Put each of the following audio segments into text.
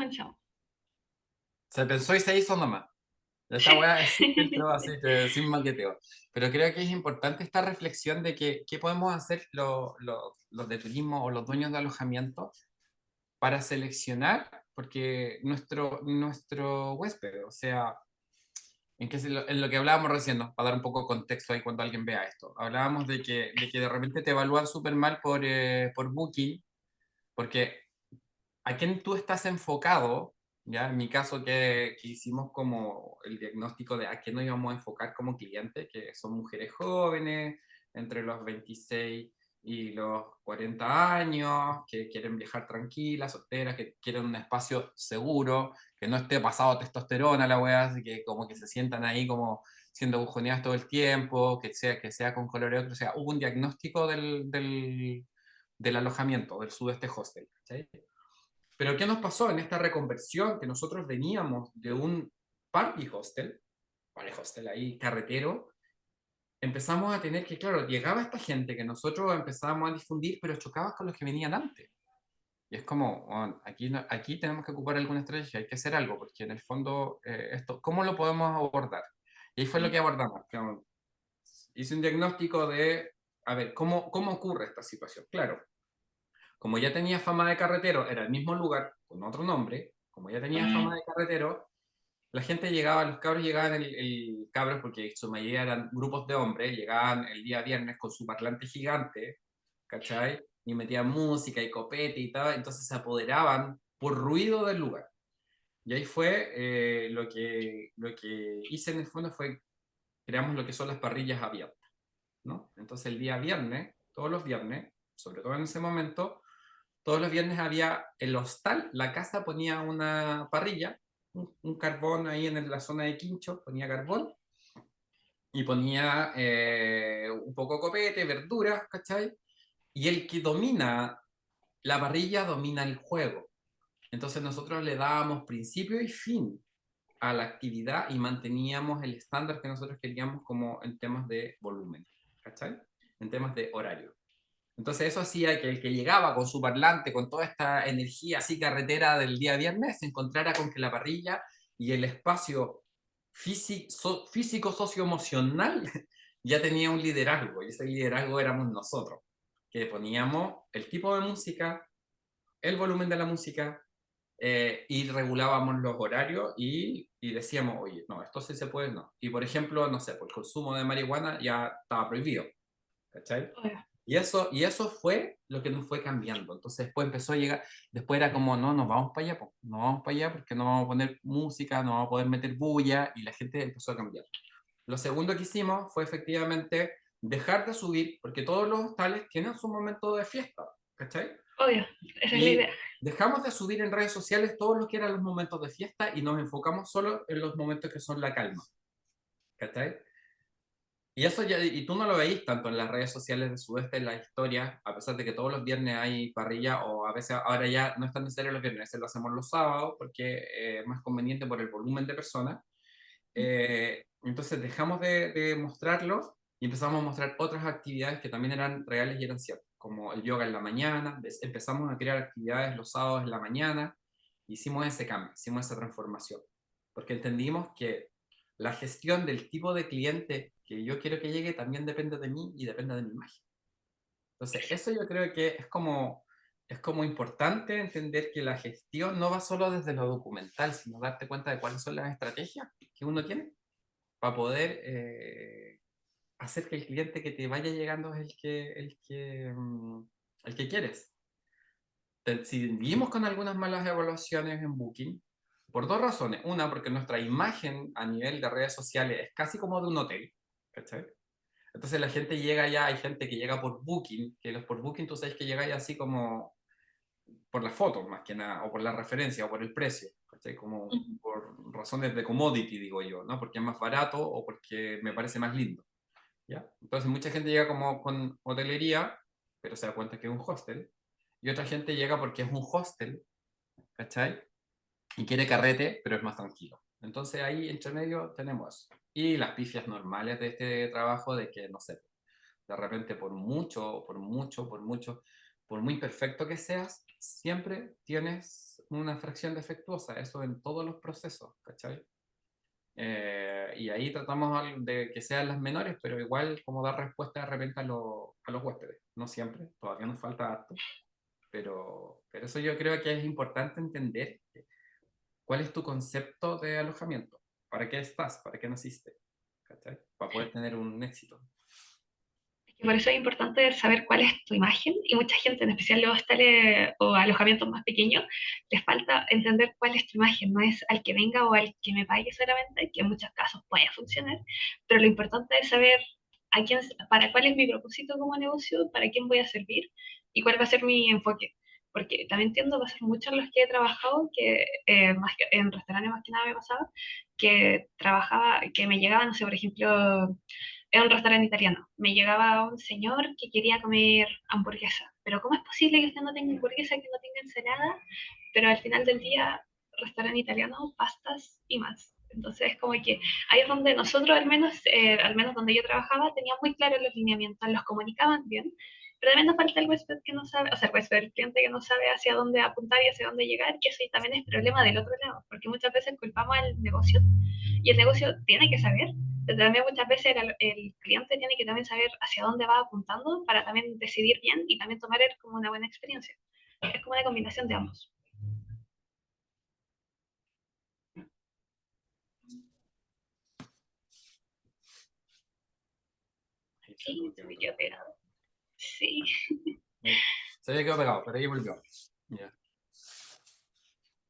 pensamos. Se pensó y se hizo nomás. Esta weá es sin filtro, así que sin maqueteo. Pero creo que es importante esta reflexión de que qué podemos hacer los de turismo o los dueños de alojamiento para seleccionar, porque nuestro huésped, o sea, en lo que hablábamos recién, ¿no? Para dar un poco de contexto ahí cuando alguien vea esto, hablábamos de que de repente te evalúan súper mal por Booking, porque a quién tú estás enfocado, ¿ya? En mi caso que hicimos como el diagnóstico de a qué nos íbamos a enfocar como cliente, que son mujeres jóvenes, entre los 26 y los 40 años, que quieren viajar tranquilas, solteras, que quieren un espacio seguro, que no esté pasado testosterona la weá, así que como que se sientan ahí como siendo bujoneadas todo el tiempo, que sea con color, o sea, hubo un diagnóstico del alojamiento, del sudeste hostel, ¿sí? Pero ¿qué nos pasó en esta reconversión? Que nosotros veníamos de un party hostel ahí, carretero, empezamos a tener que, claro, llegaba esta gente que nosotros empezábamos a difundir, pero chocaba con los que venían antes. Y es como, bueno, aquí, aquí tenemos que ocupar alguna estrategia, hay que hacer algo, porque en el fondo, esto, ¿cómo lo podemos abordar? Y ahí fue lo que abordamos. Claro, hice un diagnóstico de, a ver, ¿cómo ocurre esta situación? Claro, como ya tenía fama de carretero, era el mismo lugar con otro nombre, como ya tenía fama Mm, de carretero, la gente llegaba, los cabros llegaban, el cabros, porque su mayoría eran grupos de hombres, llegaban el día viernes con su parlante gigante, ¿cachai? Y metían música y copete y tal, entonces se apoderaban por ruido del lugar. Y ahí fue lo que hice en el fondo fue, creamos lo que son las parrillas abiertas, ¿no? Entonces el día viernes, todos los viernes, sobre todo en ese momento, todos los viernes había el hostal, la casa ponía una parrilla, un carbón ahí en la zona de Quincho, ponía carbón y ponía un poco de copete, verduras, ¿cachai? Y el que domina la parrilla domina el juego. Entonces nosotros le dábamos principio y fin a la actividad y manteníamos el estándar que nosotros queríamos como en temas de volumen, ¿cachai? En temas de horario. Entonces eso hacía que el que llegaba con su parlante, con toda esta energía así carretera del día viernes, se encontrara con que la parrilla y el espacio físico socioemocional ya tenía un liderazgo, y ese liderazgo éramos nosotros, que poníamos el tipo de música, el volumen de la música, y regulábamos los horarios y decíamos, oye, no, esto sí se puede, no. Y por ejemplo, no sé, por el consumo de marihuana ya estaba prohibido, ¿cachai? obvio. Y eso fue lo que nos fue cambiando. Entonces después empezó a llegar, después era como, no, nos vamos para allá, po, nos vamos para allá porque no vamos a poner música, no vamos a poder meter bulla y la gente empezó a cambiar. Lo segundo que hicimos fue efectivamente dejar de subir, porque todos los hostales tienen su momento de fiesta, ¿cachai? Obvio, esa es la Y idea. dejamos de subir en redes sociales todo lo que eran los momentos de fiesta y nos enfocamos solo en los momentos que son la calma, ¿cachai? Y eso ya, y tú no lo veis tanto en las redes sociales de Sudeste, en la historia, a pesar de que todos los viernes hay parrilla, o a veces ahora ya no es tan necesario los viernes, lo hacemos los sábados porque es más conveniente por el volumen de personas. Entonces dejamos de mostrarlo y empezamos a mostrar otras actividades que también eran reales y eran ciertas, como el yoga en la mañana, empezamos a crear actividades los sábados en la mañana, hicimos ese cambio, hicimos esa transformación, porque entendimos que la gestión del tipo de cliente que yo quiero que llegue también depende de mí y depende de mi imagen. Entonces, eso yo creo que es como importante entender que la gestión no va solo desde lo documental, sino darte cuenta de cuáles son las estrategias que uno tiene para poder hacer que el cliente que te vaya llegando es el que quieres. Si vivimos con algunas malas evaluaciones en Booking, por dos razones. Una, porque nuestra imagen a nivel de redes sociales es casi como de un hotel, ¿cachai? Entonces la gente llega ya, hay gente que llega por Booking, que los por Booking tú sabes que llegáis así como por las fotos más que nada, o por la referencia, o por el precio, ¿cachai? Como Ujú. por razones de commodity, digo yo, ¿no? Porque es más barato o porque me parece más lindo, ¿ya? Entonces mucha gente llega como con hotelería, pero se da cuenta que es un hostel, y otra gente llega porque es un hostel, ¿cachai? Y quiere carrete, pero es más tranquilo. Entonces ahí entre medio tenemos eso. Y las pifias normales de este trabajo de que, no sé, de repente por mucho, por mucho, por mucho. por muy perfecto que seas, siempre tienes una fracción defectuosa, eso en todos los procesos, ¿cachai? Y ahí tratamos de que sean las menores, pero igual como dar respuesta de repente a los huéspedes. No siempre, todavía nos falta harto, pero eso yo creo que es importante entender cuál es tu concepto de alojamiento, para qué estás, para qué naciste, ¿cachai? Para poder tener un éxito. Y por eso es importante saber cuál es tu imagen y mucha gente, en especial los hostales o alojamientos más pequeños, les falta entender cuál es tu imagen, no es al que venga o al que me pague solamente, que en muchos casos puede funcionar, pero lo importante es saber a quién, para cuál es mi propósito como negocio, para quién voy a servir y cuál va a ser mi enfoque. Porque también entiendo, va a ser muchos los que he trabajado, que, más que en restaurantes más que nada me pasaba, que trabajaba, que me llegaban, no sé, por ejemplo, era un restaurante italiano. Me llegaba un señor que quería comer hamburguesa. Pero ¿cómo es posible que usted no tenga hamburguesa, que no tenga ensalada? Pero al final del día, restaurante italiano, pastas y más. Entonces es como que ahí es donde nosotros, al menos donde yo trabajaba, teníamos muy claros los lineamientos, los comunicaban bien, pero también nos falta el huésped que no sabe, o sea, el huésped, el cliente que no sabe hacia dónde apuntar y hacia dónde llegar, que eso también es problema del otro lado, porque muchas veces culpamos al negocio y el negocio tiene que saber, pero también muchas veces el cliente tiene que también saber hacia dónde va apuntando para también decidir bien y también tomar como una buena experiencia. Es como una combinación de ambos. Ahí se Sí, tuvo se que me meter. quedó pegado. Sí. Se había quedado pegado, pero ahí volvió. Ya.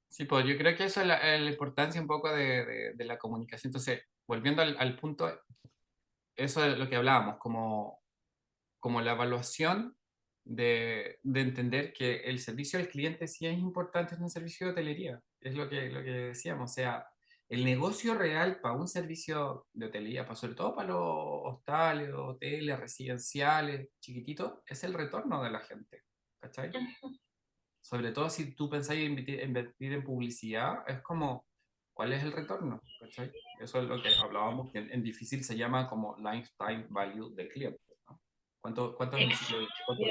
Sí, pues yo creo que eso es la importancia un poco de la comunicación. Entonces, volviendo al punto, eso es lo que hablábamos, como la evaluación de entender que el servicio al cliente sí es importante en un servicio de hotelería. Es lo que decíamos. O sea, el negocio real para un servicio de hotelería, sobre todo para los hostales, hoteles, residenciales, chiquititos, es el retorno de la gente. ¿Cachai? Sobre todo si tú pensáis en invertir en publicidad, es como, ¿cuál es el retorno? ¿Cachai? Eso es lo que hablábamos, que en difícil se llama como lifetime value del cliente, ¿no? ¿Cuánto es el ciclo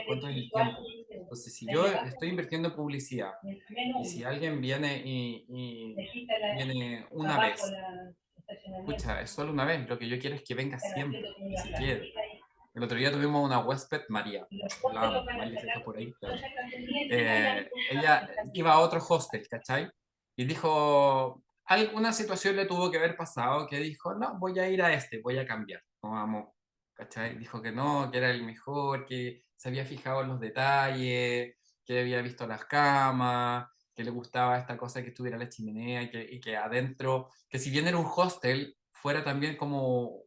cuánto es el tiempo? Entonces, si yo estoy invirtiendo en publicidad y si alguien viene y viene una vez, escucha, es solo una vez, lo que yo quiero es que venga siempre y se quede. El otro día tuvimos una huésped, María, hablábamos, María si está por ahí, ella iba a otro hostel, ¿cachai? Y dijo, alguna situación le tuvo que haber pasado que dijo, no, voy a ir a este, voy a cambiar, no vamos, ¿cachai? Dijo que no, que era el mejor, que se había fijado en los detalles, que había visto las camas, que le gustaba esta cosa que estuviera la chimenea y que adentro, que si bien era un hostel, fuera también como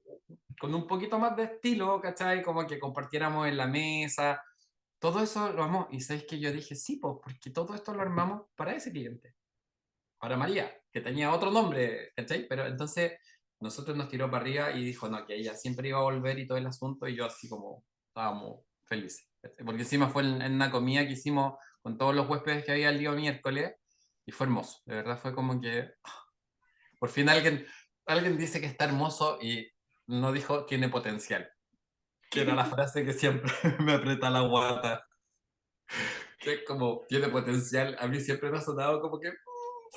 con un poquito más de estilo, ¿cachai? Como que compartiéramos en la mesa, todo eso lo amo. Y sabéis que yo dije, sí, pues, porque todo esto lo armamos para ese cliente, para María, que tenía otro nombre, ¿cachai? Pero entonces nosotros nos tiró para arriba y dijo, no, que ella siempre iba a volver y todo el asunto, y yo así como estábamos felices. ¿Cachai? Porque encima fue en una comida que hicimos con todos los huéspedes que había el día miércoles, y fue hermoso. De verdad fue como que por fin alguien dice que está hermoso y no dijo tiene potencial, que era la frase que siempre me aprieta la guata. Que es como tiene potencial, a mí siempre me ha sonado como que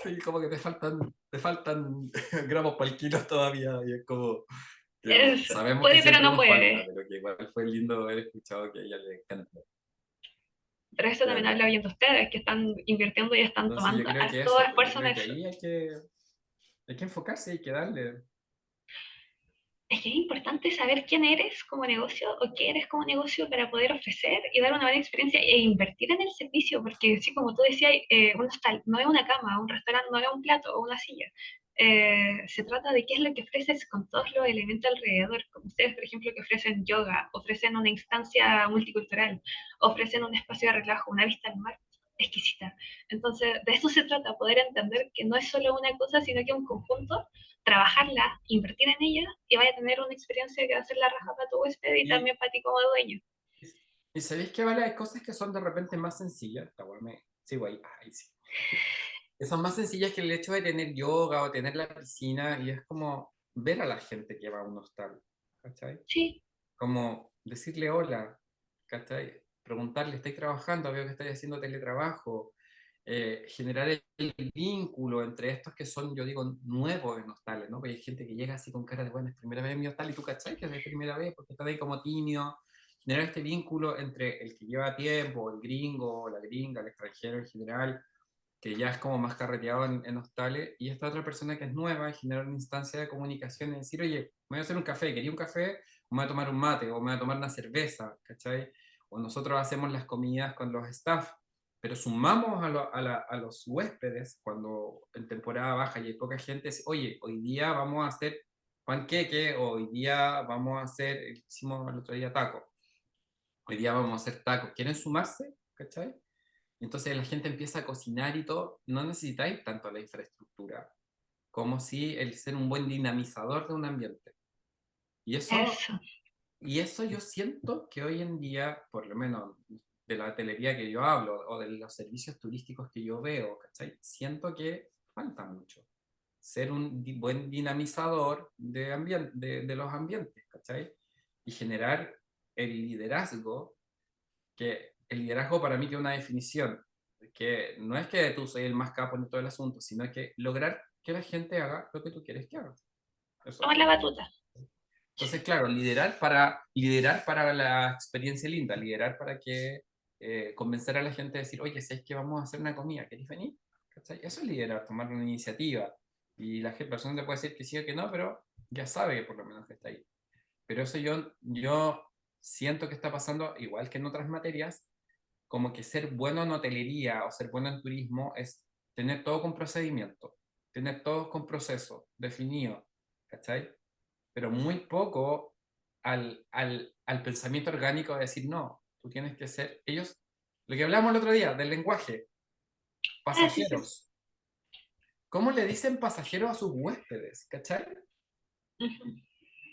sí, como que te faltan gramos para el kilo todavía, y es como que Eso. sabemos que Puede, pero siempre no nos falta, puede. pero que igual fue lindo haber escuchado que a ella le encanta. Pero eso también Claro. habla bien de ustedes, que están invirtiendo y están Entonces yo tomando creo que harto eso, pues yo esfuerzo en creo que eso. ahí hay que enfocarse, hay que darle. Es que es importante saber quién eres como negocio o qué eres como negocio para poder ofrecer y dar una buena experiencia e invertir en el servicio, porque sí, como tú decías, un hostal no es una cama, un restaurante no es un plato o una silla. Se trata de qué es lo que ofreces con todos los elementos alrededor, como ustedes, por ejemplo, que ofrecen yoga, ofrecen una instancia multicultural, ofrecen un espacio de relajo, una vista al mar exquisita. Entonces, de eso se trata, poder entender que no es solo una cosa, sino que es un conjunto, trabajarla, invertir en ella y vaya a tener una experiencia que va a ser la raja para tu huésped y Y, también para ti como dueño. y sabéis que vale, hay cosas que son de repente más sencillas. Esta weá sí, güey, ay, sí. Que son más sencillas que el hecho de tener yoga o tener la piscina, y es como ver a la gente que va a un hostal, ¿cachai? Sí, Como decirle hola, ¿cachai? preguntarle, ¿estáis trabajando? Veo que estáis haciendo teletrabajo. Generar el vínculo entre estos que son, yo digo, nuevos en hostales, ¿no? Porque hay gente que llega así con cara de, bueno, es primera vez en mi hostal y tú cachai que es primera vez porque estás ahí como tímido. Generar este vínculo entre el que lleva tiempo, el gringo, la gringa, el extranjero en general, que ya es como más carreteado en hostales, y esta otra persona que es nueva, y generar una instancia de comunicación y decir, oye, me voy a hacer un café, quería un café, o me voy a tomar un mate, o me voy a tomar una cerveza, ¿cachai? O nosotros hacemos las comidas con los staff, pero sumamos a los huéspedes cuando en temporada baja y hay poca gente, es, oye, hoy día vamos a hacer panqueque, o hoy día vamos a hacer, hicimos el otro día taco, hoy día vamos a hacer tacos, ¿quieren sumarse? ¿Cachai? Entonces la gente empieza a cocinar y todo, no necesitáis tanto la infraestructura como si el ser un buen dinamizador de un ambiente. Y eso, Eso. y eso yo siento que hoy en día, por lo menos de la hotelería que yo hablo o de los servicios turísticos que yo veo, ¿cachai? Siento que falta mucho. Ser un buen dinamizador de los ambientes, ¿cachai? Y generar el liderazgo, que el liderazgo para mí tiene una definición, que no es que tú seas el más capo en todo el asunto, sino que lograr que la gente haga lo que tú quieres que haga. Eso Toma es la lo que... batuta. Entonces, claro, liderar para la experiencia linda, liderar para que convencer a la gente a decir, oye, si es que vamos a hacer una comida, ¿queréis venir? ¿Cachai? Eso es liderar, tomar una iniciativa. Y la persona te puede decir que sí o que no, pero ya sabe que por lo menos que está ahí. Pero eso yo siento que está pasando, igual que en otras materias, como que ser bueno en hotelería o ser bueno en turismo es tener todo con procedimiento, tener todo con proceso definido, ¿cachai? Pero muy poco al pensamiento orgánico de decir, no, tú tienes que ser, ellos, lo que hablamos el otro día del lenguaje, Ah, sí, sí. pasajeros. ¿Cómo le dicen pasajeros a sus huéspedes? ¿Cachai? Ujú.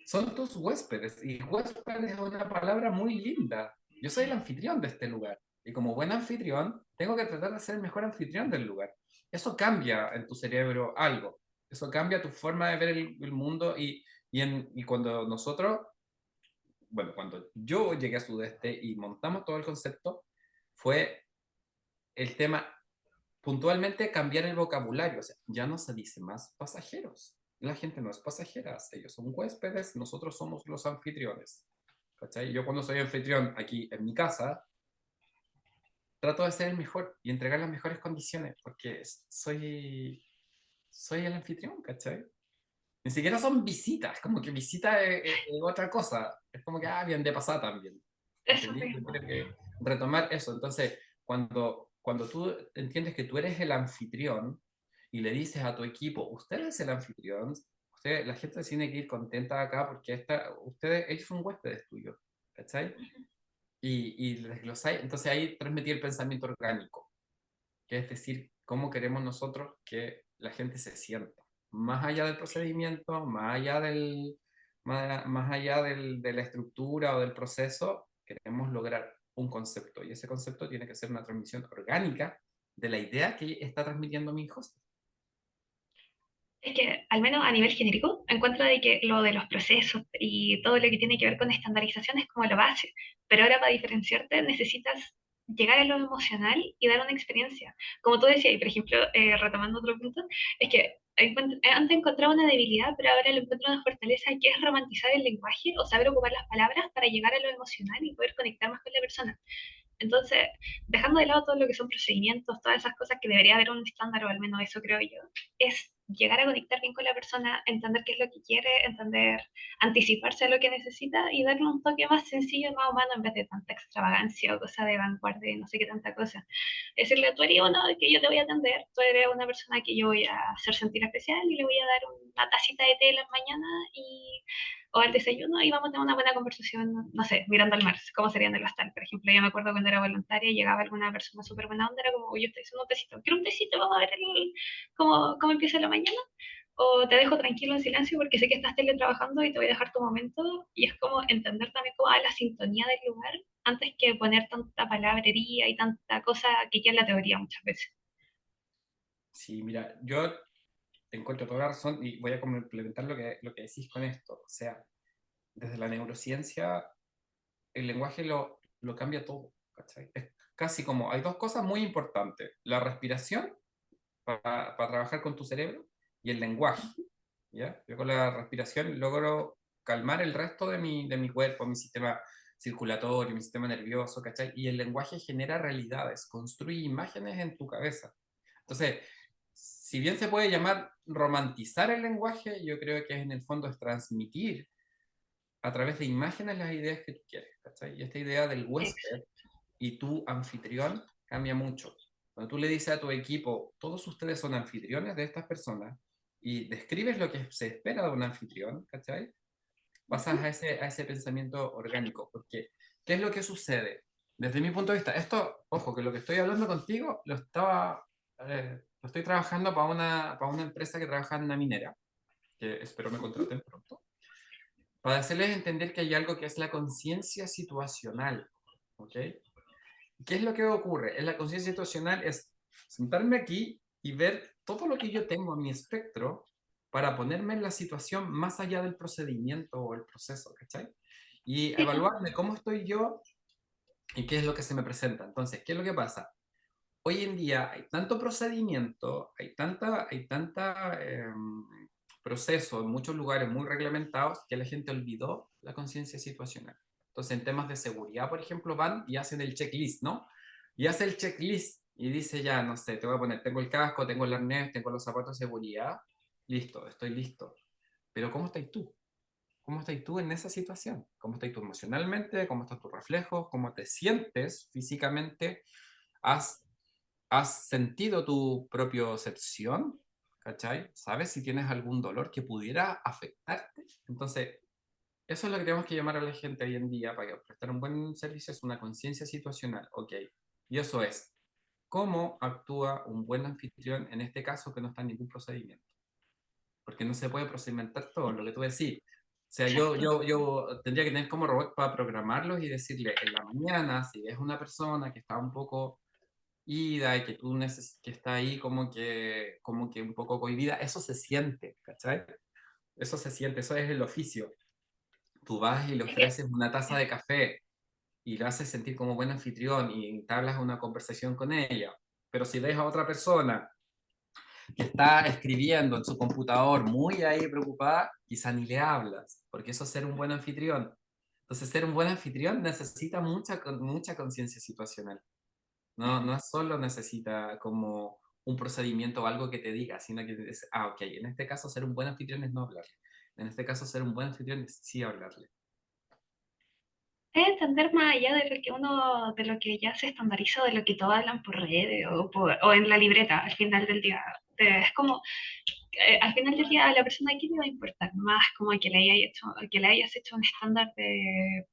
Son tus huéspedes, y huéspedes es una palabra muy linda. Yo soy el anfitrión de este lugar, y como buen anfitrión, tengo que tratar de ser el mejor anfitrión del lugar. Eso cambia en tu cerebro algo, eso cambia tu forma de ver el mundo, y cuando nosotros, bueno, cuando yo llegué a Sudeste y montamos todo el concepto, fue el tema puntualmente cambiar el vocabulario, o sea, ya no se dice más pasajeros. La gente no es pasajera, ellos son huéspedes, nosotros somos los anfitriones. ¿Cachai? Yo cuando soy anfitrión aquí en mi casa, trato de ser el mejor y entregar las mejores condiciones, porque soy el anfitrión, ¿cachai? Ni siquiera son visitas, como que visita es otra cosa, es como que, bien de pasada también. Eso ¿Entendí? Yo mismo. creo que retomar eso. Entonces, cuando tú entiendes que tú eres el anfitrión y le dices a tu equipo, usted es el anfitrión, la gente tiene que ir contenta acá porque ellos son huéspedes tuyos, ¿cachai? Y les desglosáis, entonces ahí transmití el pensamiento orgánico, que es decir, cómo queremos nosotros que la gente se sienta, más allá del procedimiento, más allá de la estructura o del proceso, queremos lograr un concepto, y ese concepto tiene que ser una transmisión orgánica de la idea que está transmitiendo mi host. Es que, al menos a nivel genérico, encuentro de que lo de los procesos y todo lo que tiene que ver con estandarización es como lo base, pero ahora para diferenciarte necesitas llegar a lo emocional y dar una experiencia. Como tú decías, y por ejemplo, retomando otro punto, es que antes encontraba una debilidad, pero ahora lo encuentro una fortaleza que es romantizar el lenguaje o saber ocupar las palabras para llegar a lo emocional y poder conectar más con la persona. Entonces, dejando de lado todo lo que son procedimientos, todas esas cosas que debería haber un estándar, o al menos eso creo yo, es llegar a conectar bien con la persona, entender qué es lo que quiere, entender, anticiparse a lo que necesita y darle un toque más sencillo, más humano, en vez de tanta extravagancia o cosa de vanguardia y no sé qué tanta cosa. Decirle, tú eres uno que yo te voy a atender, tú eres una persona que yo voy a hacer sentir especial y le voy a dar una tacita de té en la mañana y o al desayuno y vamos a tener una buena conversación, no sé, mirando al mar, cómo sería en el hostal. Por ejemplo, yo me acuerdo cuando era voluntaria y llegaba alguna persona súper buena onda, era como, yo estoy haciendo un tecito, quiero un tecito, vamos a ver cómo empieza la mañana, o te dejo tranquilo en silencio porque sé que estás teletrabajando y te voy a dejar tu momento, y es como entender también cómo va la sintonía del lugar antes que poner tanta palabrería y tanta cosa que queda en la teoría muchas veces. Sí, mira, yo te encuentro toda la razón y voy a complementar lo que decís con esto. O sea, desde la neurociencia, el lenguaje lo cambia todo. ¿cachai? Es casi como, hay dos cosas muy importantes, la respiración para trabajar con tu cerebro y el lenguaje, ¿ya? Yo con la respiración logro calmar el resto de mi cuerpo, mi sistema circulatorio, mi sistema nervioso, ¿cachai? Y el lenguaje genera realidades, construye imágenes en tu cabeza. Entonces, si bien se puede llamar romantizar el lenguaje, yo creo que en el fondo es transmitir a través de imágenes las ideas que tú quieres, ¿cachai? Y esta idea del huésped Exacto. y tu anfitrión cambia mucho. Cuando tú le dices a tu equipo, todos ustedes son anfitriones de estas personas, y describes lo que se espera de un anfitrión, ¿cachai? Pasas Ujú. a ese pensamiento orgánico. Porque, ¿qué es lo que sucede? Desde mi punto de vista, esto, ojo, que lo que estoy hablando contigo lo estoy trabajando para una empresa que trabaja en una minera, que espero me contraten pronto, para hacerles entender que hay algo que es la conciencia situacional, ¿ok? ¿Qué es lo que ocurre? En la conciencia situacional es sentarme aquí y ver todo lo que yo tengo en mi espectro para ponerme en la situación más allá del procedimiento o el proceso, ¿cachai? Y Sí, pues. evaluarme cómo estoy yo y qué es lo que se me presenta. Entonces, ¿qué es lo que pasa? Hoy en día hay tanto procedimiento, hay tanta proceso en muchos lugares muy reglamentados que la gente olvidó la conciencia situacional. Entonces, en temas de seguridad, por ejemplo, van y hacen el checklist, ¿no? Y hace el checklist y dice ya, no sé, te voy a poner, tengo el casco, tengo el arnés, tengo los zapatos de seguridad, listo, estoy listo. Pero ¿cómo estás tú? ¿Cómo estás tú en esa situación? ¿Cómo estás tú emocionalmente? ¿Cómo están tus reflejos? ¿Cómo te sientes físicamente? ¿Has ¿Has sentido tu propiocepción? ¿Cachai? ¿Sabes si tienes algún dolor que pudiera afectarte? Entonces, eso es lo que tenemos que llamar a la gente hoy en día para prestar un buen servicio, es una conciencia situacional, ¿ok? Y eso es, ¿cómo actúa un buen anfitrión en este caso que no está en ningún procedimiento? Porque no se puede procedimentar todo, lo que tú decís. O sea, Exacto. yo tendría que tener como robot para programarlos y decirle en la mañana, si ves una persona que está un poco ida y que que está ahí como que un poco cohibida, eso se siente, ¿cachai? Eso se siente, eso es el oficio. Tú vas y le Es que, ofreces una taza de café y lo haces sentir como buen anfitrión y entablas una conversación con ella. Pero si ves a otra persona que está escribiendo en su computador muy ahí preocupada, quizá ni le hablas, porque eso es ser un buen anfitrión. Entonces, ser un buen anfitrión necesita mucha conciencia situacional. No, no solo necesita como un procedimiento o algo que te diga, sino que es, ok, en este caso ser un buen anfitrión es no hablarle. En este caso ser un buen anfitrión es sí hablarle. es entender más allá de lo que uno, de lo que ya se estandariza, de lo que todos hablan por redes o en la libreta al final del día. Es como, al final del día a la persona aquí le va a importar más como que le hayas hecho un estándar de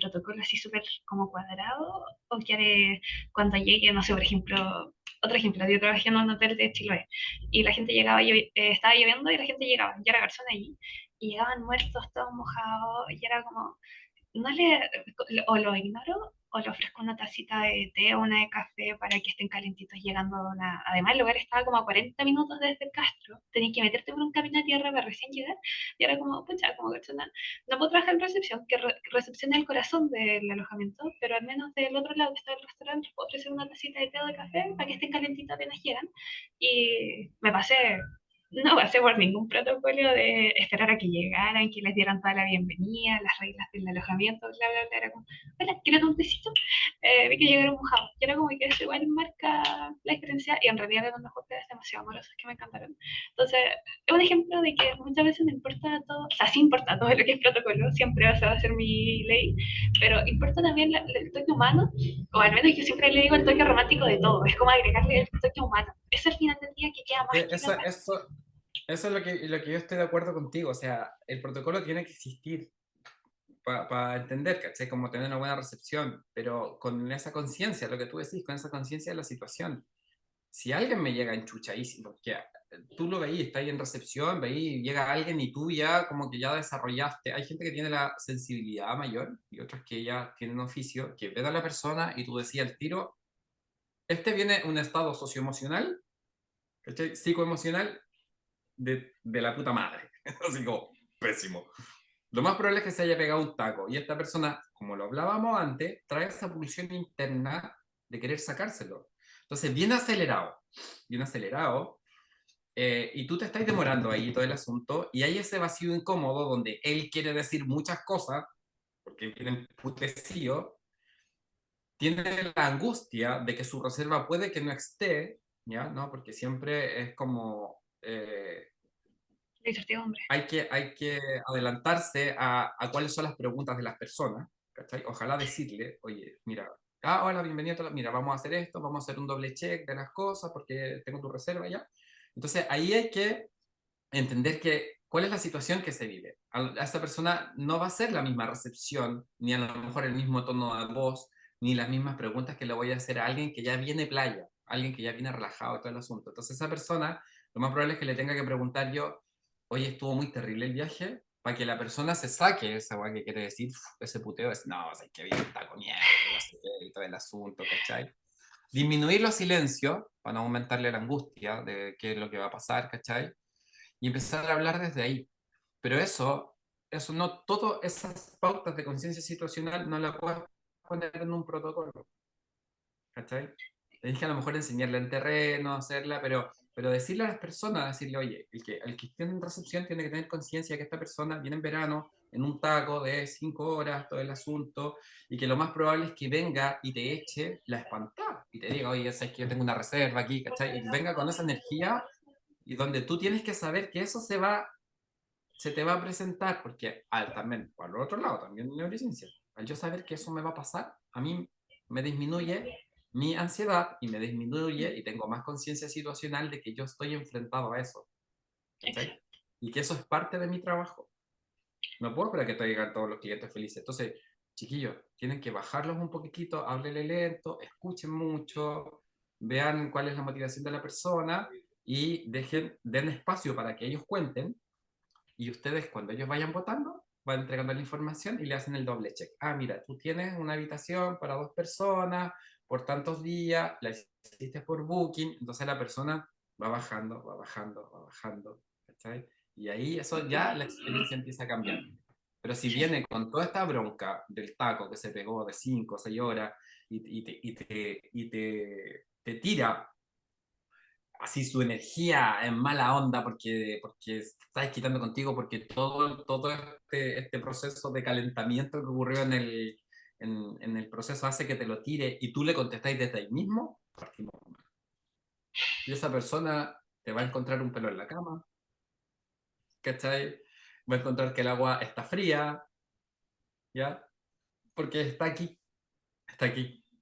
protocolo así súper como cuadrado, o que cuando llegue, no sé, por ejemplo, otro ejemplo, yo trabajé en un hotel de Chiloé y la gente llegaba, estaba lloviendo y la gente llegaba, ya era garzón allí, y llegaban muertos, todos mojados, y era como, no le, o lo ignoro o le ofrezco una tacita de té o una de café para que estén calentitos llegando a una... Además, el lugar estaba como a 40 minutos desde el Castro. Tenías que meterte por un camino a tierra para recién llegar. Y era como, pucha, como que no puedo trabajar en recepción, que recepción es el corazón del alojamiento, pero al menos del otro lado que está el restaurante, les puedo ofrecer una tacita de té o de café para que estén calentitos apenas llegan. Y me pasé no pasé por ningún protocolo de esperar a que llegaran, que les dieran toda la bienvenida, las reglas del alojamiento, bla, bla, bla. Era como, hola, ¿quieren un tecito? Vi que llegaron mojados. Y era como que eso igual marca la diferencia, y en realidad eran unos hoteles demasiado amorosos que me encantaron. Entonces, es un ejemplo de que muchas veces no importa todo, o sea, sí importa todo lo que es protocolo, siempre va a ser mi ley, pero importa también el toque humano, o al menos yo siempre le digo el toque romántico de todo, es como agregarle el toque humano. Es al final del día que queda más que Eso, nota. eso es lo que yo estoy de acuerdo contigo. O sea, el protocolo tiene que existir para entender, ¿cachai? Como tener una buena recepción, pero con esa conciencia, lo que tú decís, con esa conciencia de la situación. Si alguien me llega enchuchadísimo, que tú lo veís, está ahí en recepción, veís, llega alguien y tú ya como que ya desarrollaste, hay gente que tiene la sensibilidad mayor y otros que ya tienen oficio, que ven a la persona y tú decías al tiro, este viene un estado socioemocional, ¿cachai? Psicoemocional de la puta madre, así como pésimo. Lo más probable es que se haya pegado un taco y esta persona, como lo hablábamos antes, trae esa pulsión interna de querer sacárselo. Entonces, bien acelerado, y tú te estás demorando ahí todo el asunto y hay ese vacío incómodo donde él quiere decir muchas cosas, porque viene emputecido, tiene la angustia de que su reserva puede que no esté, ¿ya? ¿No? Porque siempre es como... La incertidumbre. hay que adelantarse a cuáles son las preguntas de las personas, ¿cachai? Ojalá decirle, oye, mira, hola, bienvenido, mira, vamos a hacer esto, vamos a hacer un doble check de las cosas porque tengo tu reserva ya. Entonces ahí hay que entender que cuál es la situación que se vive. A esa persona no va a ser la misma recepción, ni a lo mejor el mismo tono de voz, ni las mismas preguntas que le voy a hacer a alguien que ya viene playa, alguien que ya viene relajado todo el asunto. Entonces esa persona, lo más probable es que le tenga que preguntar yo, oye, estuvo muy terrible el viaje, para que la persona se saque esa guay que quiere decir, ese puteo, es, no, o sea, que bien está con mierda, y no sé qué, y todo el asunto, ¿cachai? Disminuir los silencios para no aumentarle la angustia de qué es lo que va a pasar, ¿cachai? Y empezar a hablar desde ahí. Pero eso no, todas esas pautas de conciencia situacional no las puedes poner en un protocolo, ¿cachai? Tenés que a lo mejor enseñarla en terreno, hacerla, pero decirle a las personas, decirle, oye, el que esté en recepción tiene que tener conciencia de que esta persona viene en verano, en un taco de 5 horas, todo el asunto, y que lo más probable es que venga y te eche la espantada, y te diga, oye, sabes que yo tengo una reserva aquí, ¿cachai? Y venga con esa energía, y donde tú tienes que saber que eso se te va a presentar, porque también, por el otro lado, también en neurociencia, al yo saber que eso me va a pasar, a mí me disminuye mi ansiedad y me disminuye y tengo más conciencia situacional de que yo estoy enfrentado a eso, ¿cachai? Exacto. Y que eso es parte de mi trabajo. No puedo esperar que te digan todos los clientes felices. Entonces, chiquillos, tienen que bajarlos un poquitito, háblele lento, escuchen mucho, vean cuál es la motivación de la persona y den espacio para que ellos cuenten y ustedes cuando ellos vayan votando, van entregando la información y le hacen el doble check. Ah, mira, tú tienes una habitación para 2 personas por tantos días, la hiciste por Booking, entonces la persona va bajando, va bajando, va bajando, ¿cachai? Y ahí eso ya la experiencia empieza a cambiar. Pero si Sí. viene con toda esta bronca del taco que se pegó de 5 o 6 horas te tira así su energía en mala onda porque estáis quitando contigo, porque todo este proceso de calentamiento que ocurrió en el proceso hace que te lo tire y tú le contestáis desde ahí mismo, partimos mal. Y esa persona te va a encontrar un pelo en la cama, ¿cachai? Va a encontrar que el agua está fría, ¿ya? Porque está aquí,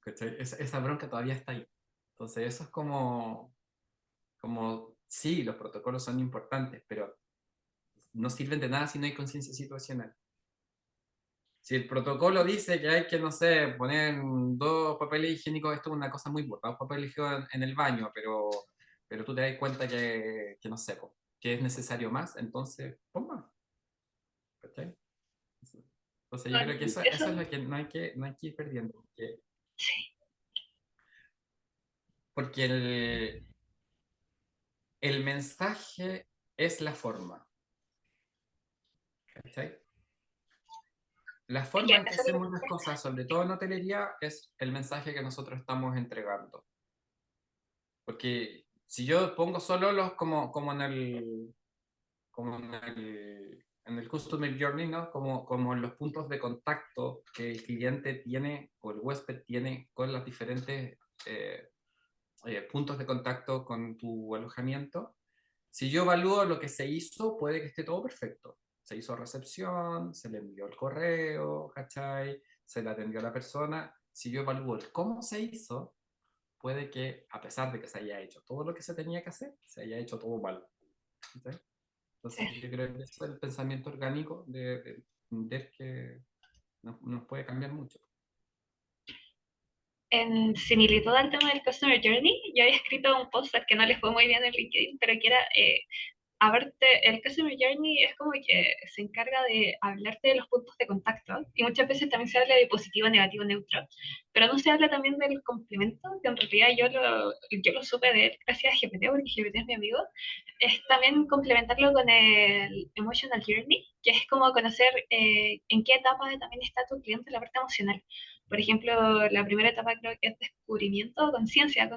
¿cachai? Esa bronca todavía está ahí. Entonces eso es como, sí, los protocolos son importantes, pero no sirven de nada si no hay conciencia situacional. Si el protocolo dice que hay que, no sé, poner 2 papeles higiénicos, esto es una cosa muy burda, 2 papeles higiénicos en el baño, pero tú te das cuenta que no sé, que es necesario más, entonces pon más. ¿Cachai? Entonces yo creo que Eso, eso es lo que no hay que ir perdiendo, sí. porque el mensaje es la forma. ¿Cachai? La Es que forma en que eso es lo hacemos que las cosas, sobre todo en hotelería, es el mensaje que nosotros estamos entregando. Porque si yo pongo solo los como en el Customer Journey, ¿no? Como en los puntos de contacto que el cliente tiene o el huésped tiene con los diferentes eh, puntos de contacto con tu alojamiento. Si yo evalúo lo que se hizo, puede que esté todo perfecto. Se hizo recepción, se le envió el correo, ¿cachai? Se le atendió a la persona. Si yo evalúo el cómo se hizo, puede que, a pesar de que se haya hecho todo lo que se tenía que hacer, se haya hecho todo mal. ¿Cachai? Entonces, sí. yo creo que eso es el pensamiento orgánico de entender que nos puede cambiar mucho. En similitud al tema del Customer Journey, yo había escrito un post al que no les fue muy bien en LinkedIn, pero que era Aparte, el Customer Journey es como que se encarga de hablarte de los puntos de contacto y muchas veces también se habla de positivo, negativo, neutro, pero no se habla también del complemento, que en realidad yo lo supe de él gracias a GPT, porque GPT es mi amigo, es también complementarlo con el Emotional Journey, que es como conocer en qué etapa también está tu cliente en la parte emocional. Por ejemplo, la primera etapa creo que es descubrimiento, conciencia,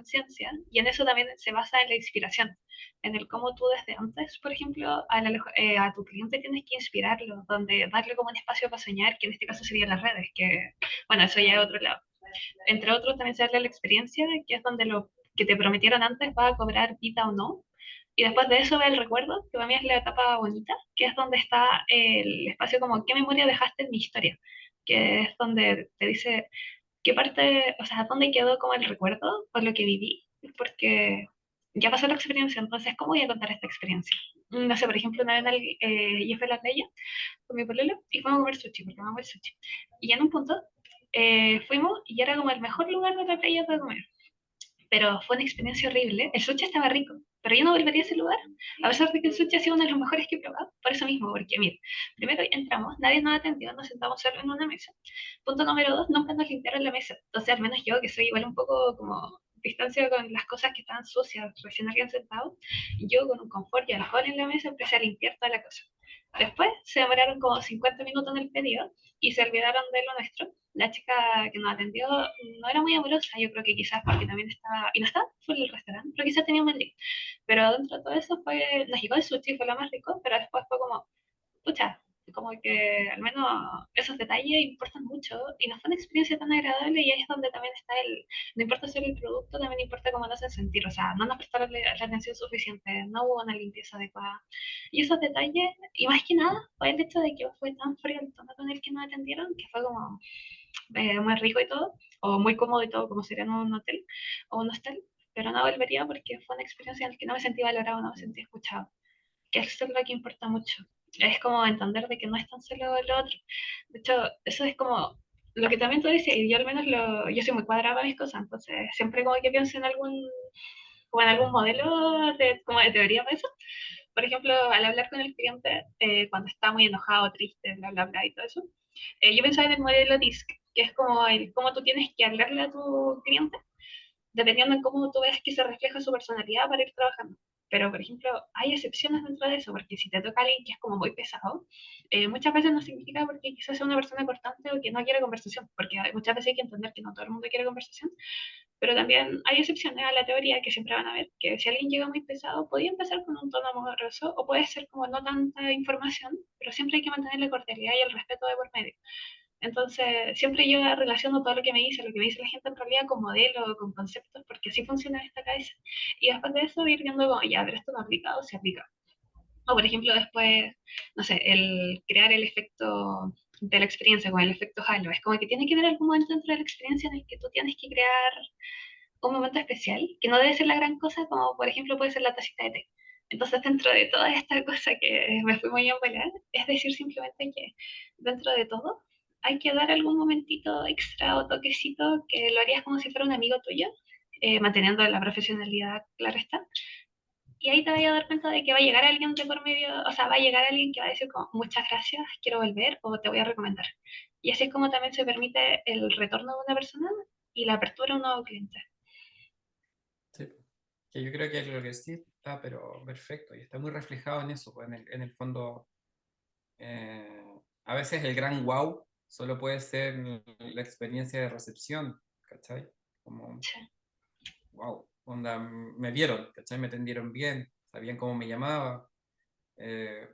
y en eso también se basa en la inspiración, en el cómo tú desde antes, por ejemplo, a tu cliente tienes que inspirarlo, donde darle como un espacio para soñar, que en este caso serían las redes, que, bueno, eso ya es otro lado. Entre otros, también se habla de la experiencia, que es donde lo que te prometieron antes va a cobrar vida o no. Y después de eso va el recuerdo, que para mí es la etapa bonita, que es donde está el espacio como qué memoria dejaste en mi historia, que es donde te dice qué parte, o sea, dónde quedó como el recuerdo o lo que viví, porque ya pasó la experiencia, entonces, ¿cómo voy a contar esta experiencia? No sé, por ejemplo, una vez yo fui a la playa con mi pololo y fuimos a comer sushi, porque amamos el sushi. Y en un punto fuimos y era como el mejor lugar de la playa para comer, pero fue una experiencia horrible. El sushi estaba rico, pero yo no volvería a ese lugar, a pesar de que el sushi ha sido uno de los mejores que he probado, por eso mismo, porque mira, primero entramos, nadie nos atendió, nos sentamos solo en una mesa. Punto número dos, nunca nos limpiaron la mesa. Entonces, al menos yo, que soy igual un poco como distancia con las cosas que estaban sucias, recién habían sentado, yo con un confort y alcohol en la mesa empecé a limpiar toda la cosa. Después se demoraron como 50 minutos en el pedido y se olvidaron de lo nuestro. La chica que nos atendió no era muy amorosa, yo creo que quizás porque también estaba, y no estaba full el restaurante, pero quizás tenía un mal día. Pero dentro de todo eso nos llegó el sushi, fue lo más rico, pero después fue como, pucha, como que al menos esos detalles importan mucho y no fue una experiencia tan agradable y ahí es donde también está no importa solo el producto, también importa cómo nos hacen sentir, o sea, no nos prestaron la atención suficiente, no hubo una limpieza adecuada. Y esos detalles, y más que nada, fue el hecho de que fue tan frío el tono con el que nos atendieron, que fue como muy rico y todo, o muy cómodo y todo, como sería en un hotel o un hostel, pero no volvería porque fue una experiencia en la que no me sentí valorado, no me sentí escuchado, que eso es lo que importa mucho. Es como entender de que no es tan solo lo otro. De hecho, eso es como lo que también tú dices, y yo al menos yo soy muy cuadrada para mis cosas, entonces siempre como que pienso en algún modelo como de teoría para eso. Por ejemplo, al hablar con el cliente, cuando está muy enojado, triste, bla, bla, bla y todo eso, yo pensaba en el modelo DISC, que es como cómo tú tienes que hablarle a tu cliente dependiendo de cómo tú ves que se refleja su personalidad para ir trabajando. Pero, por ejemplo, hay excepciones dentro de eso, porque si te toca alguien que es como muy pesado, muchas veces no significa porque quizás sea una persona cortante o que no quiere conversación, porque muchas veces hay que entender que no todo el mundo quiere conversación, pero también hay excepciones a la teoría que siempre van a ver, que si alguien llega muy pesado, podría empezar con un tono amoroso o puede ser como no tanta información, pero siempre hay que mantener la cordialidad y el respeto de por medio. Entonces, siempre yo relaciono todo lo que me dice la gente en realidad con modelos, con conceptos, porque así funciona en esta cabeza. Y después de eso ir viendo como, ya, pero esto no aplica o se aplica. O por ejemplo, después, no sé, el crear el efecto de la experiencia con el efecto halo. Es como que tiene que haber algún momento dentro de la experiencia en el que tú tienes que crear un momento especial, que no debe ser la gran cosa, como por ejemplo puede ser la tacita de té. Entonces, dentro de toda esta cosa que me fui muy a volar, es decir simplemente que dentro de todo hay que dar algún momentito extra o toquecito que lo harías como si fuera un amigo tuyo, manteniendo la profesionalidad, claro está. Y ahí te vas a dar cuenta de que va a llegar alguien de por medio, o sea, va a llegar alguien que va a decir como, muchas gracias, quiero volver o te voy a recomendar. Y así es como también se permite el retorno de una persona y la apertura a un nuevo cliente. Sí. Que yo creo que lo que sí está, pero perfecto, y está muy reflejado en eso, pues, en el fondo, a veces el gran wow solo puede ser la experiencia de recepción, ¿cachai? Como, wow, onda, me vieron, ¿cachai? Me atendieron bien, sabían cómo me llamaba,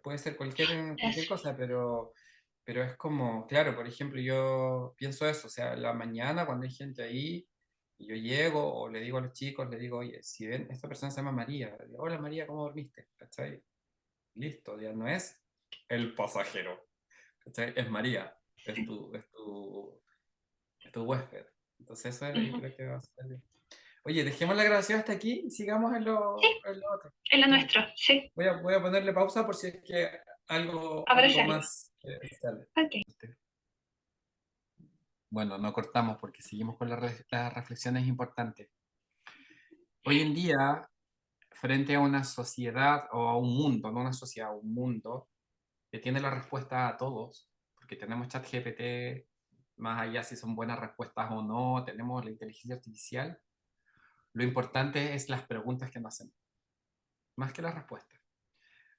puede ser cualquier Eso. cosa, pero es como, claro, por ejemplo, yo pienso eso, o sea, la mañana cuando hay gente ahí, y yo llego o le digo a los chicos, le digo, oye, si ven, esta persona se llama María, le digo, hola María, ¿cómo dormiste? ¿Cachai? Listo, ya no es el pasajero, ¿cachai? Es María, es tu huésped. Entonces eso yo Ujú. creo que va a ser bien. Oye, dejemos la grabación hasta aquí y sigamos Sí, en lo otro. es lo Sí. nuestro, sí. Voy a ponerle pausa por si es que Aparece algo algo. más sale. Ok. Bueno, no cortamos porque seguimos con las reflexiones importantes. Hoy en día, frente a una sociedad o a un mundo, no una sociedad, un mundo que tiene la respuesta a todos, porque tenemos ChatGPT, más allá si son buenas respuestas o no, tenemos la inteligencia artificial, lo importante es las preguntas que nos hacemos, más que las respuestas.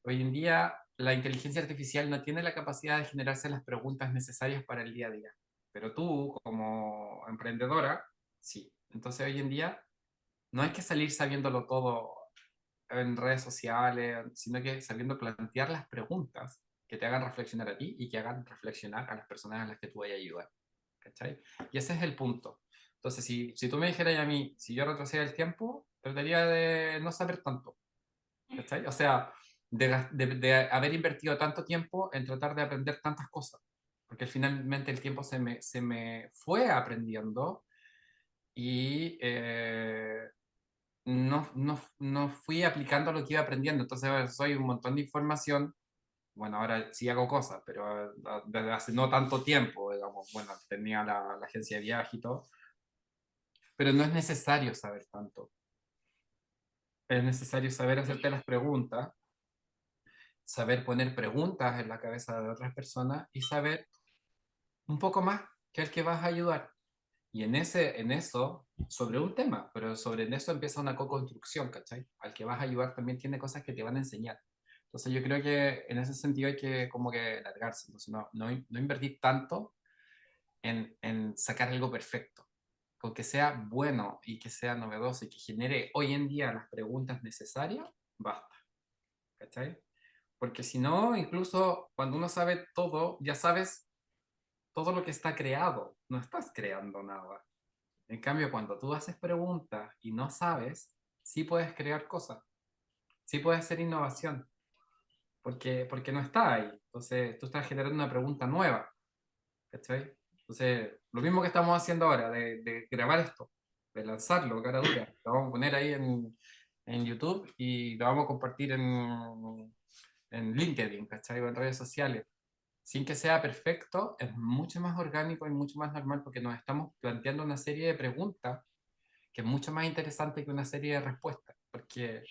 Hoy en día la inteligencia artificial no tiene la capacidad de generarse las preguntas necesarias para el día a día, pero tú como emprendedora, sí. Entonces hoy en día no hay que salir sabiéndolo todo en redes sociales, sino que sabiendo plantear las preguntas que te hagan reflexionar a ti y que hagan reflexionar a las personas a las que tú vayas a ayudar. ¿Cachai? Y ese es el punto. Entonces, si tú me dijeras a mí, si yo retrocediera el tiempo, trataría de no saber tanto. ¿Cachai? O sea, de haber invertido tanto tiempo en tratar de aprender tantas cosas. Porque finalmente el tiempo se me fue aprendiendo y no fui aplicando lo que iba aprendiendo. Entonces, ahora soy un montón de información. Bueno, ahora sí hago cosas, pero desde hace no tanto tiempo, digamos, bueno, tenía la agencia de viaje y todo, pero no es necesario saber tanto. Es necesario saber hacerte las preguntas, saber poner preguntas en la cabeza de otras personas y saber un poco más que el que vas a ayudar. Y en eso, sobre un tema, pero sobre eso empieza una co-construcción, ¿cachai? Al que vas a ayudar también tiene cosas que te van a enseñar. Entonces yo creo que en ese sentido hay que como que largarse, entonces no invertir tanto en sacar algo perfecto, con que sea bueno y que sea novedoso y que genere hoy en día las preguntas necesarias, basta, ¿cachai? Porque si no, incluso cuando uno sabe todo, ya sabes todo lo que está creado, no estás creando nada. En cambio, cuando tú haces preguntas y no sabes, sí puedes crear cosas, sí puedes hacer innovación, porque no está ahí. Entonces, tú estás generando una pregunta nueva, ¿cachai? Entonces, lo mismo que estamos haciendo ahora, de grabar esto, de lanzarlo, cara dura, lo vamos a poner ahí en YouTube y lo vamos a compartir en LinkedIn, ¿cachai? O en redes sociales. Sin que sea perfecto, es mucho más orgánico y mucho más normal porque nos estamos planteando una serie de preguntas que es mucho más interesante que una serie de respuestas. Porque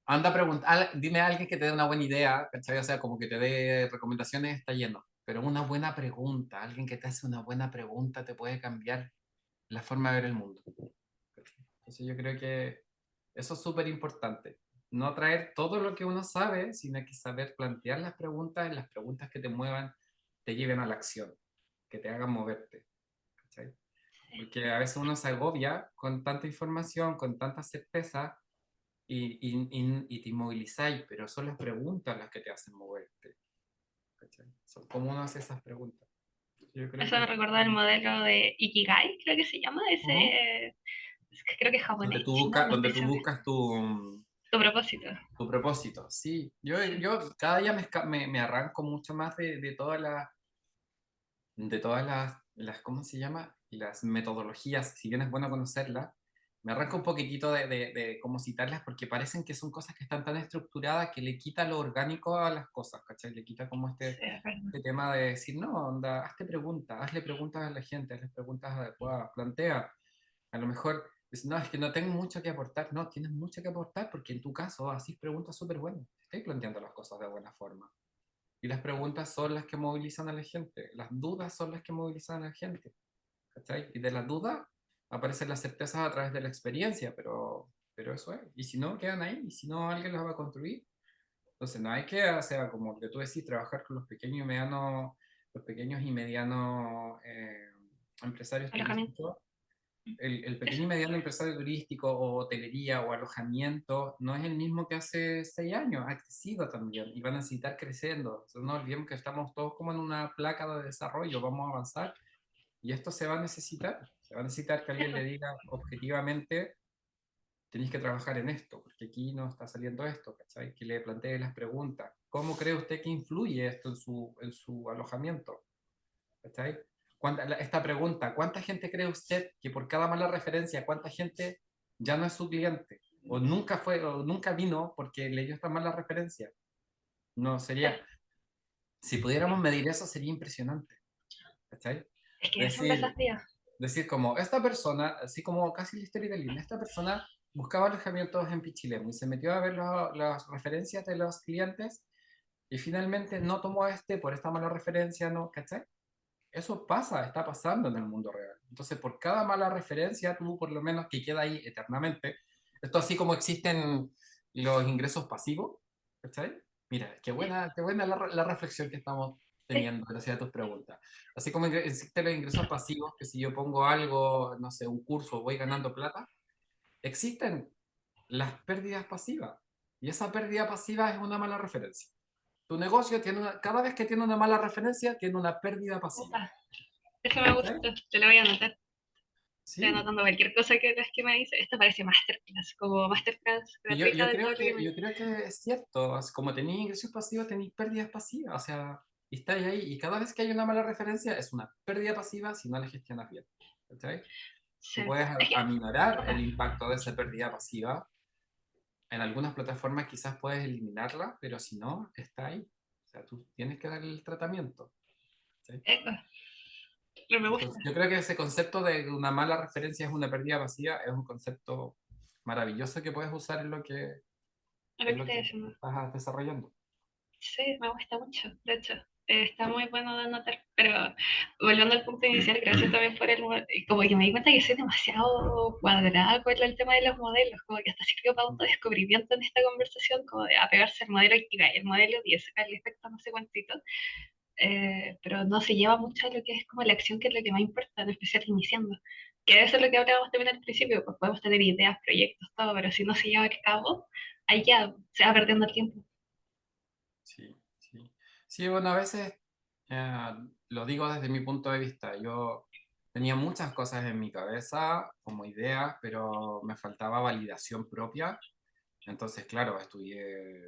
anda a preguntar, dime a alguien que te dé una buena idea, ¿cachai? O sea, como que te dé recomendaciones, está lleno. Pero una buena pregunta, alguien que te hace una buena pregunta te puede cambiar la forma de ver el mundo. Entonces yo creo que eso es súper importante. No traer todo lo que uno sabe, sino que saber plantear las preguntas y las preguntas que te muevan, te lleven a la acción, que te hagan moverte. ¿Cachai? Porque a veces uno se agobia con tanta información, con tanta certeza y te inmovilizáis, pero son las preguntas las que te hacen moverte. ¿Cachai? Son como uno hace esas preguntas. Yo creo Eso me que recuerda el modelo de Ikigai, creo que se llama, ujú, es que creo que es donde japonés, tú chino, buscas, no estoy donde tú segura. buscas Tu propósito. tu propósito. Sí, yo cada día me arranco mucho más de todas las, ¿cómo se llama? Las metodologías, si bien es bueno conocerlas, me arranco un poquitito de cómo citarlas porque parecen que son cosas que están tan estructuradas que le quita lo orgánico a las cosas, ¿cachai? Le quita como Sí, es verdad. este tema de decir, no, onda, hazte preguntas, hazle preguntas a la gente, hazle preguntas adecuadas, plantea. A lo mejor, dices, no, es que no tengo mucho que aportar. No, tienes mucho que aportar porque en tu caso haces preguntas súper buenas. Estás planteando las cosas de buena forma. Y las preguntas son las que movilizan a la gente. Las dudas son las que movilizan a la gente. ¿Cachai? Y de las dudas aparecen las certezas a través de la experiencia, pero eso es. Y si no, quedan ahí. Y si no, alguien las va a construir. Entonces, no hay que, o sea, como que tú decís, trabajar con los pequeños y medianos empresarios Alojamiento. turísticos. El Eso. pequeño y mediano empresario turístico o hotelería o alojamiento no es el mismo que hace 6 años, ha crecido también y van a necesitar creciendo. Entonces, no olvidemos que estamos todos como en una placa de desarrollo, vamos a avanzar y esto se va a necesitar que alguien le diga objetivamente, tenéis que trabajar en esto, porque aquí no está saliendo esto, ¿cachai? Que le plantee las preguntas. ¿Cómo cree usted que influye esto en su alojamiento? ¿Cachai? Esta pregunta, ¿cuánta gente cree usted que por cada mala referencia, cuánta gente ya no es su cliente? O nunca fue, o nunca vino porque leyó esta mala referencia. No, Sí. si pudiéramos medir eso, sería impresionante. ¿Cachai? Es que es un Decir, desafío. decir como, esta persona, así como casi la historia de Lina, esta persona buscaba alojamientos en Pichilemu y se metió a ver las referencias de los clientes y finalmente no tomó este por esta mala referencia, ¿no? ¿Cachai? Eso pasa, está pasando en el mundo real. Entonces, por cada mala referencia, tú por lo menos que queda ahí eternamente. Esto así como existen los ingresos pasivos, ¿cachai? Mira, qué buena la reflexión que estamos Sí, teniendo gracias a tus preguntas. Así como existen los ingresos pasivos, que si yo pongo algo, no sé, un curso, voy ganando plata, existen las pérdidas pasivas. Y esa pérdida pasiva es una mala referencia. Tu negocio tiene cada vez que tiene una mala referencia, tiene una pérdida pasiva. opa, eso me ¿Cachai? gustó, te lo voy a anotar. Estoy Sí. anotando cualquier cosa que las que me dice. Esto parece masterclass, como masterclass Y gratuita de todo lo que me yo dice. creo que es cierto. Como tenéis ingresos pasivos, tenéis pérdidas pasivas. O sea, y estáis ahí. Y cada vez que hay una mala referencia, es una pérdida pasiva si no la gestionas bien. ¿Cachai? Sí. Tú puedes Es que, aminorar opa, el impacto de esa pérdida pasiva. En algunas plataformas quizás puedes eliminarla, pero si no, está ahí. O sea, tú tienes que dar el tratamiento. ¿Sí? epa, pero me gusta, Entonces, yo creo que ese concepto de una mala referencia es una pérdida pasiva es un concepto maravilloso que puedes usar es lo en que lo estoy que diciendo. estás desarrollando. Sí, me gusta mucho, de hecho. Está muy bueno de anotar, pero volviendo al punto inicial, gracias también por como que me di cuenta que soy demasiado cuadrada con el tema de los modelos, como que hasta sirvió para autodescubrimiento en esta conversación, como de apegarse al modelo Ikigai, el modelo 10, el efecto no sé cuántito, pero no se lleva mucho a lo que es como la acción, que es lo que más importa, en especial iniciando. Que eso es lo que hablábamos también al principio, pues podemos tener ideas, proyectos, todo, pero si no se lleva a cabo, ahí ya se va perdiendo el tiempo. Sí, sí. Sí, bueno, a veces eh, lo digo desde mi punto de vista. Yo tenía muchas cosas en mi cabeza como ideas, pero me faltaba validación propia. Entonces, claro, estudié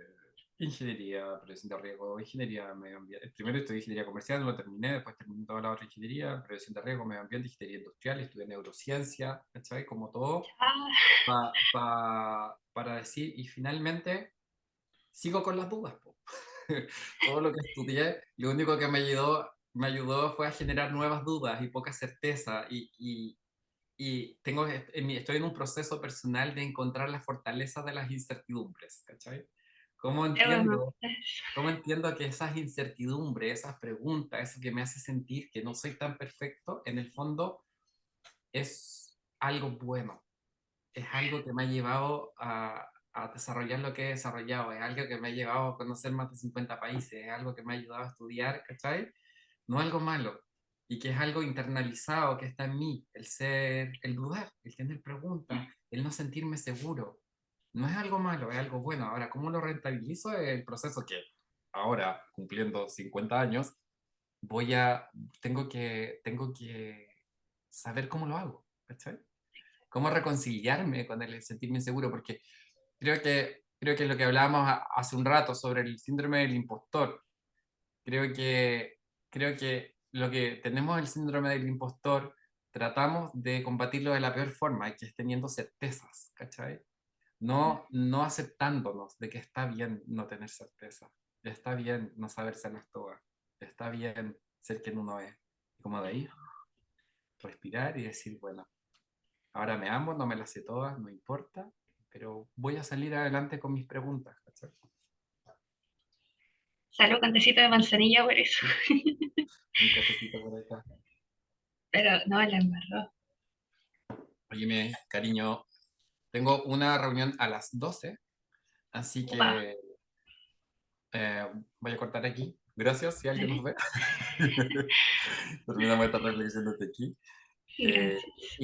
ingeniería, prevención de riesgo, ingeniería medio ambiente. Primero estudié ingeniería comercial, lo terminé, después terminé toda la otra ingeniería, prevención de riesgo, medio ambiente, ingeniería industrial, estudié neurociencia, ¿cachai? Como todo, Ah, para decir, y finalmente sigo con las dudas, po. Todo lo que estudié, lo único que me ayudó fue a generar nuevas dudas y poca certeza, y estoy en un proceso personal de encontrar la fortaleza de las incertidumbres, ¿cachai? ¿Cómo bueno, entiendo, cómo entiendo que esas incertidumbres, esas preguntas, eso que me hace sentir que no soy tan perfecto, en el fondo es algo bueno, es algo que me ha llevado a desarrollar lo que he desarrollado, es algo que me ha llevado a conocer más de 50 países, es algo que me ha ayudado a estudiar, ¿cachai? No algo malo, y que es algo internalizado que está en mí, el ser, el dudar, el tener preguntas, el no sentirme seguro. No es algo malo, es algo bueno. Ahora, ¿cómo lo rentabilizo? Es el proceso que ahora, cumpliendo 50 años, voy a, tengo que saber cómo lo hago, ¿cachai? Cómo reconciliarme con el sentirme inseguro, porque creo que lo que hablábamos hace un rato sobre el síndrome del impostor, creo creo que lo que tenemos el síndrome del impostor, tratamos de combatirlo de la peor forma, que es teniendo certezas, ¿cachai? No aceptándonos de que está bien no tener certeza, está bien no saberse todas, está bien ser quien uno es. Y como de ahí, respirar y decir, bueno, ahora me amo, no me las sé todas, no importa, pero voy a salir adelante con mis preguntas, ¿cachai? salud con tecito de manzanilla por eso. Sí, un cafecito por acá. Pero no, la embarró. Óyeme, cariño, tengo una reunión a las 12, así Upa, que voy a cortar aquí. Gracias si alguien nos dale. ve. Terminamos esta reflexión desde aquí. Eh, Gracias.